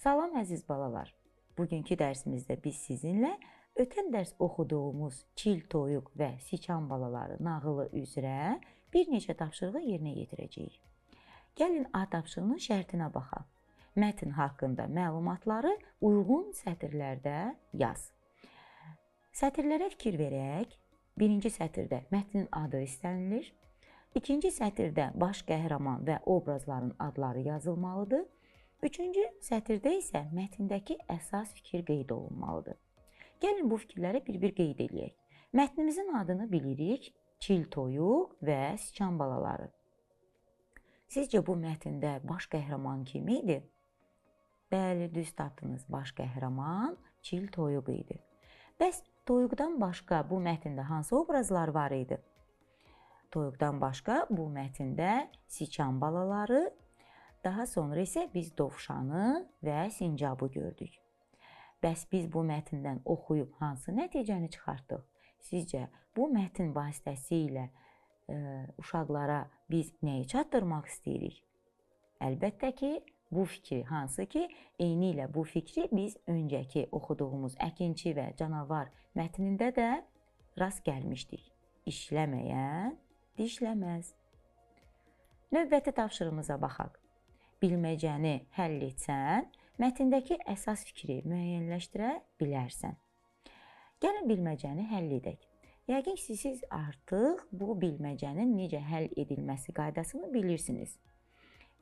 Salam əziz balalar. Bugünkü dərsimizdə biz sizinlə ötən dərs oxuduğumuz Çil toyuq və siçan balaları nağılı üzrə bir neçə tapşırığı yerinə yetirəcəyik. Gəlin A tapşırığının şərtinə baxaq. Mətn haqqında məlumatları uyğun sətirlərdə yaz. Sətirlərə fikir verək. Birinci sətirdə mətnin adı istənilir. İkinci sətirdə baş qəhrəman və obrazların adları yazılmalıdır. Üçüncü sətirdə isə mətndəki əsas fikir qeyd olunmalıdır. Gəlin bu fikirləri bir-bir qeyd edək. Mətnimizin adını bilirik. Çil toyuq və siçan balaları. Sizcə bu mətndə baş qəhrəman kim idi? Bəli, düz tapdınız. Baş qəhrəman çil toyuq idi. Bəs toyuqdan başqa bu mətndə hansı obrazlar var idi? Toyuqdan başqa bu mətndə siçan balaları, daha sonra isə biz dovşanı və sincabı gördük. Bəs biz bu mətndən oxuyub hansı nəticəni çıxartdıq? Sizcə bu mətn vasitəsilə uşaqlara biz nəyi çatdırmaq istəyirik? Əlbəttə ki, bu fikri, hansı ki, eynilə bu fikri biz öncəki oxuduğumuz Əkinçi və Canavar mətnində də rast gəlmişdik. İşləməyən dişləməz. Növbəti tapşırığımıza baxaq. Bilməcəni həll etsən, mətndəki əsas fikri müəyyənləşdirə bilərsən. Gəlin bilməcəni həll edək. Yəqin ki, siz artıq bu bilməcənin necə həll edilməsi qaydasını bilirsiniz.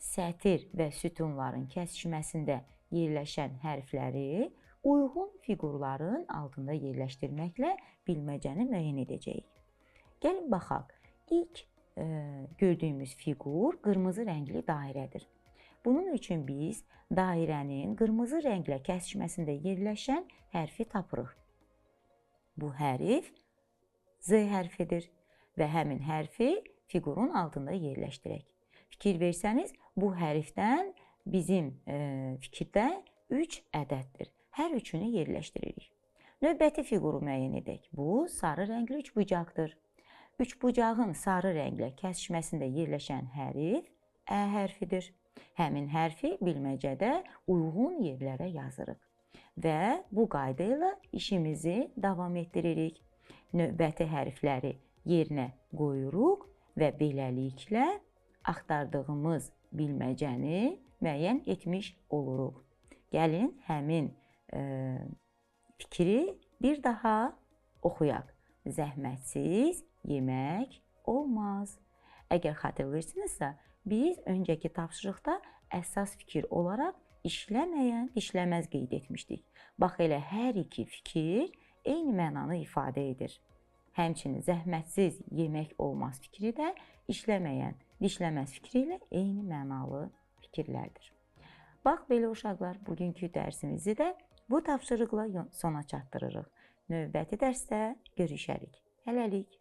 Sətir və sütunların kəsişməsində yerləşən hərfləri uyğun fiqurların altında yerləşdirməklə bilməcəni müəyyən edəcəyik. Gəlin baxaq. İlk gördüyümüz fiqur qırmızı rəngli dairədir. Bunun üçün biz dairənin qırmızı rənglə kəsişməsində yerləşən hərfi tapırıq. Bu hərf Z hərfidir və həmin hərfi fiqurun altında yerləşdirək. Fikir versəniz, bu hərfdən bizim fikirdə 3 ədəddir. Hər üçünü yerləşdiririk. Növbəti fiquru müəyyən edək. Bu sarı rəngli üçbucaqdır. Üçbucağın sarı rənglə kəsişməsində yerləşən hərf Ə hərfidir. Həmin hərfi bilməcədə uyğun yerlərə yazırıq və bu qayda ilə işimizi davam etdiririk. Növbəti hərfləri yerinə qoyuruq və beləliklə axtardığımız bilməcəni müəyyən etmiş oluruq. Gəlin həmin fikri bir daha oxuyaq. Zəhmətsiz yemək olmaz. Əgər xatırlayırsınızsa, biz öncəki tapşırıqda əsas fikir olaraq işləməyən dişləməz qeyd etmişdik. Bax elə hər iki fikir eyni mənanı ifadə edir. Həmçinin zəhmətsiz yemək olmaz fikri də işləməyən dişləməz fikri ilə eyni mənalı fikirlərdir. Bax belə uşaqlar, bugünkü dərsimizi də bu tapşırıqla sona çatdırırıq. Növbəti dərsdə görüşərik. Hələlik.